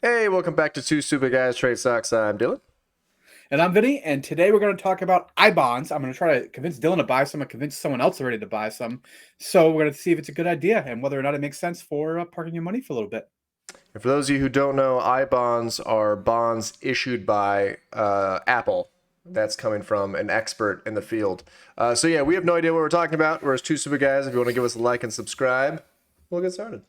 Hey, welcome back to Two Stupid Guys Trade Stocks. I'm Dylan. And I'm Vinny, and today we're going to talk about IBonds. I'm going to try to convince Dylan to buy some and convince someone else already to buy some. So we're going to see if it's a good idea and whether or not it makes sense for parking your money for a little bit. And for those of you who don't know, IBonds are bonds issued by Apple. That's coming from an expert in the field. So yeah, we have no idea what we're talking about. We're Two Stupid Guys. If you want to give us a like and subscribe, we'll get started.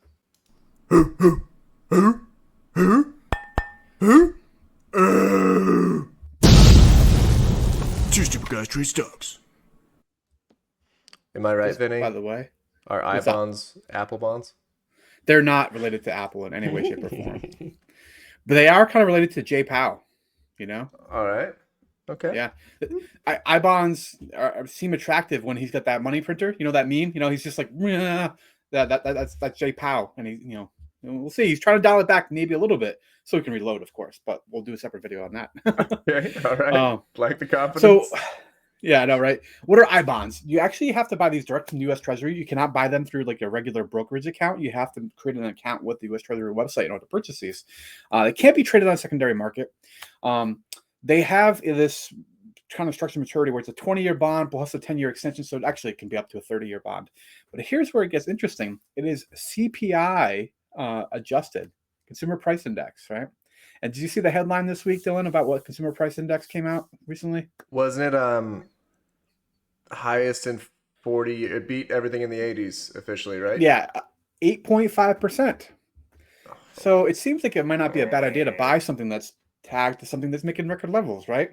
Two Stupid Guys Trade Stocks. Am I right, Vinny? By the way, Are what's up? IBonds Apple bonds? They're not related to Apple in any way, shape, or form, but they are kind of related to Jpow. You know? All right. Okay. Yeah, IBonds seem attractive when he's got that money printer. You know that meme? You know, he's just like that's Jpow, and we'll see. He's trying to dial it back maybe a little bit so we can reload, of course, but we'll do a separate video on that. Okay. All right. Like the So, confidence. yeah, I know, right? What are IBonds? You actually have to buy these direct from the U.S. Treasury. You cannot buy them through like a regular brokerage account. You have to create an account with the U.S. Treasury website in order to purchase these. They can't be traded on a secondary market. They have this kind of structured maturity where it's a 20-year bond plus a 10-year extension, so it actually can be up to a 30-year bond. But here's where it gets interesting. It is CPI adjusted, Consumer Price Index, right? And did you see the headline this week, Dylan, about what Consumer Price Index came out recently? Wasn't it highest in 40? It beat everything in the 80s officially, right? Yeah, 8.5%. Oh. So it seems like it might not be a bad idea to buy something that's tagged to something that's making record levels, right?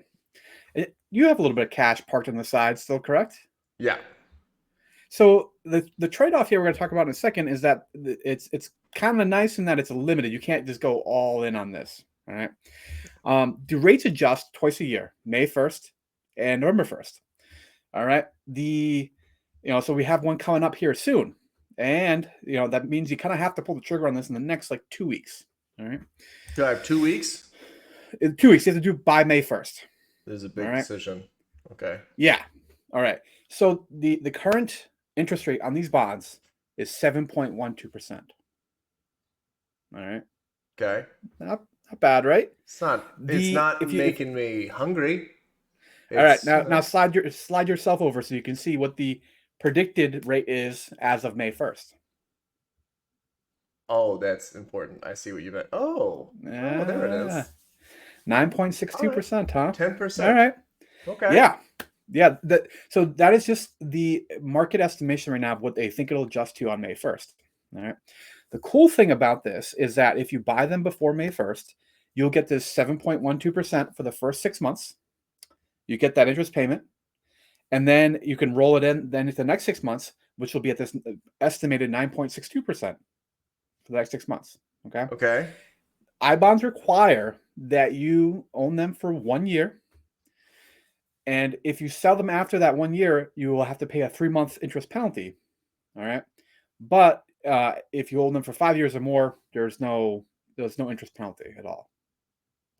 You have a little bit of cash parked on the side still, correct? Yeah. So the trade-off here we're going to talk about in a second is that it's kind of nice in that it's limited. You can't just go all in on this. All right. Do rates adjust twice a year, May 1st and November 1st? All right. So we have one coming up here soon. And that means you kind of have to pull the trigger on this in the next like 2 weeks. All right. Do I have 2 weeks? In 2 weeks, you have to do it by May 1st. This is a All big right. decision. Okay. Yeah. All right. So the current interest rate on these bonds is 7.12%. All right. Okay. Not bad, right? It's The not if you if making me hungry. All right, It's now slide yourself over so you can see what the predicted rate is as of May 1st. oh, that's important. I see what you meant. Oh. Oh, there it Ah, is. All right. 9.62%, huh? All 10%. right. Okay. Yeah. Yeah, so that is just the market estimation right now of what they think it'll adjust to on May 1st. All right. The cool thing about this is that if you buy them before May 1st, you'll get this 7.12% for the first 6 months. You get that interest payment, and then you can roll it in then into the next 6 months, which will be at this estimated 9.62% for the next 6 months. Okay. Okay. I-bonds require that you own them for 1 year. And if you sell them after that 1 year, you will have to pay a 3-month interest penalty. All right. But if you hold them for 5 years or more, there's no interest penalty at all.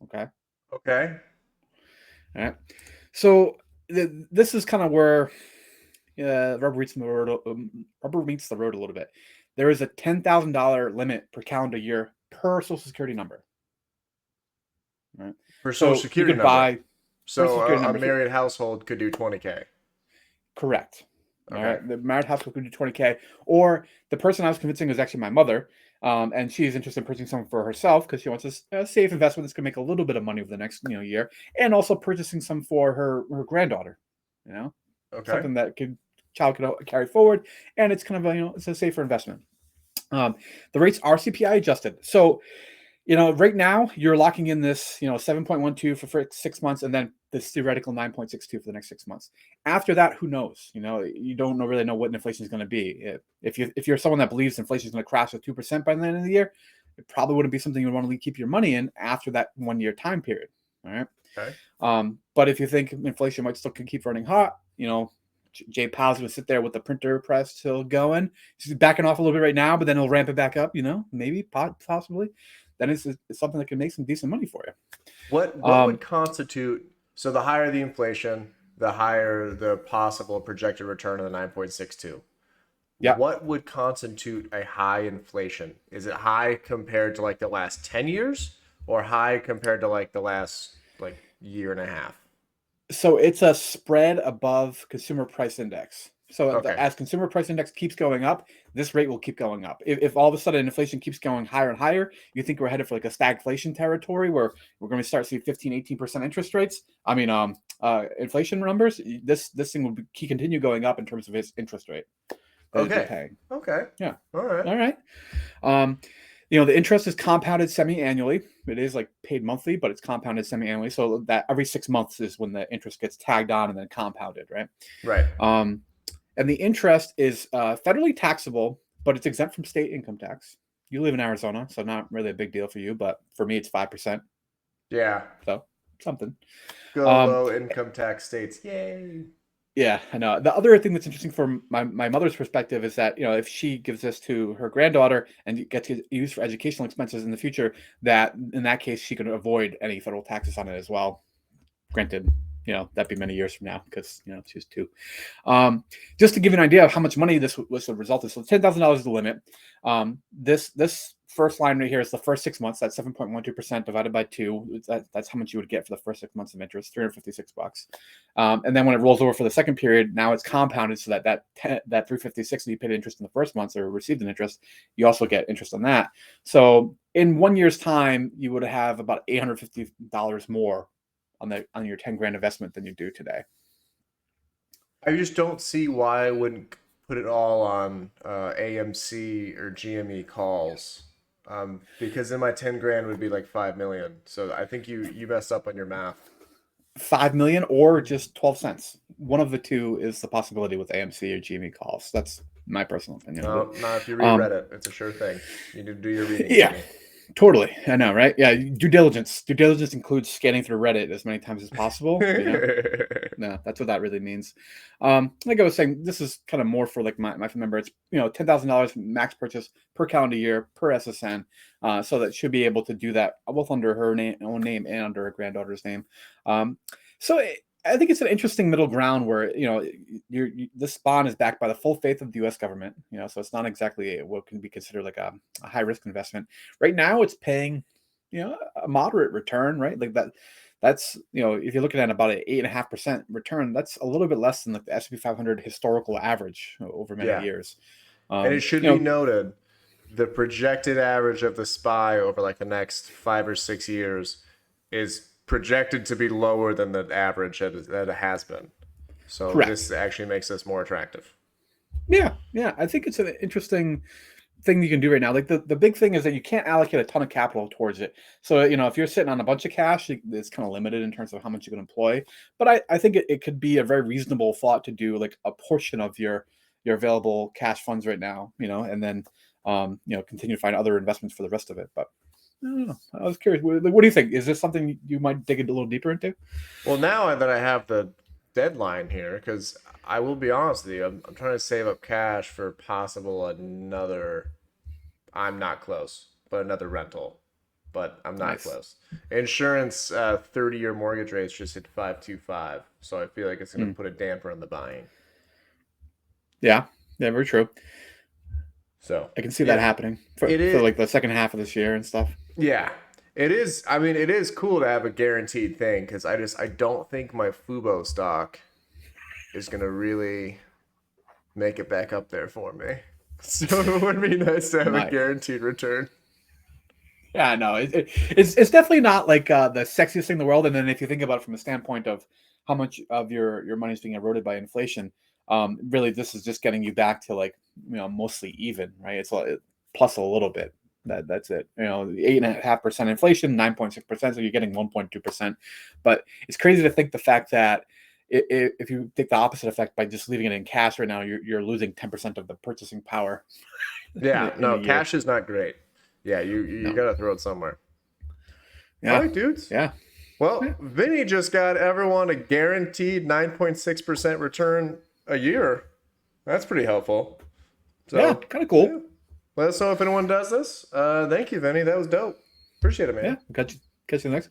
Okay. Okay. All right. So this is kind of where rubber meets the road a little bit. There is a $10,000 limit per calendar year per Social Security number. Right. For Social So you Security could number. buy for Social So Security a number. married household could do 20K. Correct. All Okay. right. The married household could do 20K. Or the person I was convincing is actually my mother. And she's interested in purchasing something for herself because she wants a safe investment that's going to make a little bit of money over the next year, and also purchasing some for her granddaughter. Okay. Something that child could carry forward, and it's kind of it's a safer investment. The rates are CPI adjusted, so right now you're locking in this 7.12 for 6 months, and then this theoretical 9.62 for the next 6 months. After that, who knows? You don't really know what inflation is going to be. If you're someone that believes inflation is going to crash at 2% by the end of the year, it probably wouldn't be something you would want to keep your money in after that 1 year time period. All right. Okay. But if you think inflation might still keep running hot, Jpow's going to sit there with the printer press still going. He's backing off a little bit right now, but then he'll ramp it back up. Maybe possibly. Then it's something that can make some decent money for you. What would constitute, so the higher the inflation, the higher the possible projected return of the 9.62. Yeah. What would constitute a high inflation? Is it high compared to like the last 10 years? or high compared to like the last like year and a half? So it's a spread above consumer price index. So Okay. as consumer price index keeps going up, this rate will keep going up. If all of a sudden inflation keeps going higher and higher, you think we're headed for like a stagflation territory where we're going to start seeing 15, 18% interest rates. I mean, inflation numbers. This thing will continue going up in terms of its interest rate that you're Okay. paying. Okay. Yeah. All right. All right. Um, the interest is compounded semi-annually. It is like paid monthly, but it's compounded semi-annually. So that every 6 months is when the interest gets tagged on and then compounded, right? Right. And the interest is federally taxable, but it's exempt from state income tax. You live in Arizona, so not really a big deal for you, but for me, it's 5%. Yeah. So something. Go Um, low income tax states. Yay. Yeah, I know. The other thing that's interesting from my mother's perspective is that, if she gives this to her granddaughter and it gets used for educational expenses in the future, that in that case she can avoid any federal taxes on it as well. Granted, that'd be many years from now because she's 2. Just to give you an idea of how much money this was the result of. So $10,000 is the limit. This first line right here is the first 6 months. That's 7.12% divided by 2. That's how much you would get for the first 6 months of interest, $356. And then when it rolls over for the second period, now it's compounded so that 356 that you paid interest in the first month or received an interest, you also get interest on that. So in 1 year's time, you would have about $850 more on your 10 grand investment than you do today. I just don't see why I wouldn't put it all on AMC or GME calls. Because then my 10 grand would be like 5 million. So I think you messed up on your math. 5 million or just 12 cents. One of the two is the possibility with AMC or GME calls. That's my personal opinion. No, not if you read Reddit. It's a sure thing. You need to do your reading. Yeah. Jimmy. Totally. I know, right? Yeah. Due diligence. Due diligence includes scanning through Reddit as many times as possible. No, that's what that really means. Like I was saying, this is kind of more for like my member. It's $10,000 max purchase per calendar year per SSN. So that should be able to do that both under her own name and under her granddaughter's name. I think it's an interesting middle ground where this bond is backed by the full faith of the U.S. government. So it's not exactly what can be considered like a high risk investment. Right now, it's paying a moderate return, right? Like that. That's if you're looking at about an 8.5% return, that's a little bit less than like the S&P 500 historical average over many years. And it should be noted, the projected average of the SPY over like the next 5 or 6 years is projected to be lower than the average that it has been. So Correct. This actually makes this more attractive. Yeah. I think it's an interesting thing you can do right now. Like the big thing is that you can't allocate a ton of capital towards it. So, if you're sitting on a bunch of cash, it's kind of limited in terms of how much you can employ. But I think it could be a very reasonable thought to do like a portion of your available cash funds right now, and then, continue to find other investments for the rest of it. But I don't know. I was curious. What do you think? Is this something you might dig a little deeper into? Well, now that I have the deadline here, because I will be honest with you, I'm trying to save up cash for possible another. I'm not close, but another rental, but I'm not close. Insurance, 30-year mortgage rates just hit 5.25, so I feel like it's going to put a damper on the buying. Yeah, very true. So I can see that happening for like the second half of this year and stuff. Yeah, it is. I mean, it is cool to have a guaranteed thing because I don't think my Fubo stock is gonna really make it back up there for me. So it would be nice to have a guaranteed return. Yeah, no, it's definitely not like the sexiest thing in the world. And then if you think about it from a standpoint of how much of your money is being eroded by inflation, really this is just getting you back to like mostly even, right? It's plus a little bit. That's it. 8.5% inflation, 9.6%, so you're getting 1.2%. But it's crazy to think the fact that if you take the opposite effect by just leaving it in cash right now, you're losing 10% of the purchasing power. Yeah, no, cash is not great. Yeah, you gotta throw it somewhere. Yeah. All right, dudes. Yeah. Well, Vinny just got everyone a guaranteed 9.6% return a year. That's pretty helpful. So, yeah, kind of cool. Yeah. Let us know if anyone does this. Thank you, Vinny. That was dope. Appreciate it, man. Yeah, catch you next.